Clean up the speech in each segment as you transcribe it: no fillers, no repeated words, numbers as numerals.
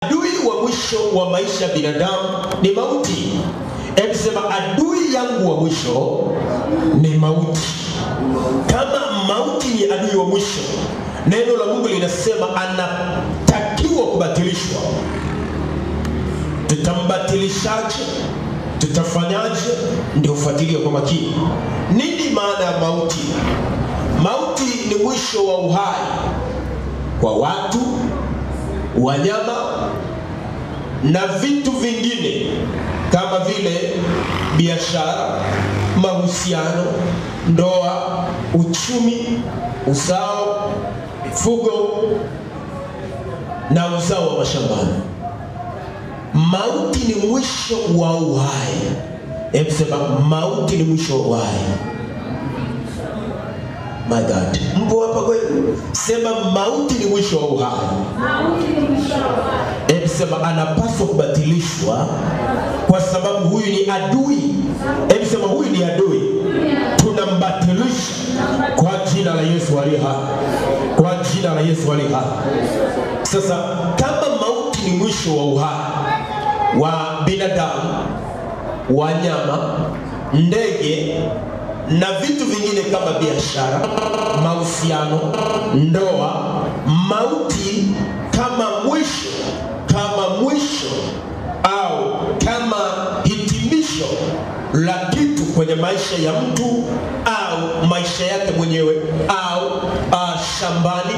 Adui wa mwisho wa maisha ya binadamu ni mauti. Hebu sema, adui yangu wa mwisho ni mauti. Kama mauti ni adui wa mwisho, neno la Mungu linasema anatakiwa kubatilishwa. Tutambatilishaje? Tutafanyaje? Ndio ufuatilie kwa makini. Nini maana ya mauti? Mauti ni mwisho wa uhai kwa watu, wanyama na vitu vingine kama vile biashara, mahusiano, ndoa, uchumi, uzao, mifugo na uzao wa mashambani. Mauti ni mwisho wa uhai. Hebu sema, mauti ni mwisho wa uhai. My God. Mpo hapa kweli? Sema, mauti ni mwisho wa uhai. Mauti ni mwisho wa uhai. Hebu sema, anapaswa kubatilishwa kwa sababu huyu ni adui. Hebu sema, huyu ni adui. Tunambatilisha kwa jina la Yesu aliye hai. Kwa jina la Yesu aliye hai. Sasa kama mauti ni mwisho wa uhai wa binadamu, wanyama, ndege na vitu vingine kama biashara, mahusiano, ndoa, mauti kama mwisho au kama hitimisho la kitu kwenye maisha ya mtu au maisha yake mwenyewe au shambani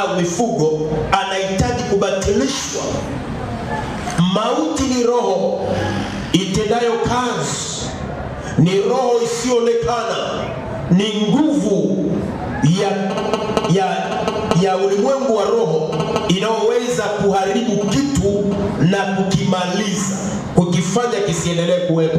au mifugo, anahitaji kubatilishwa. Mauti ni roho itendayo kazi, ni roho isiyoonekana, ni nguvu ya ulimwengu wa roho inayoweza kuharibu kitu na kukimaliza, kukifanya kisiendelee kuwepo.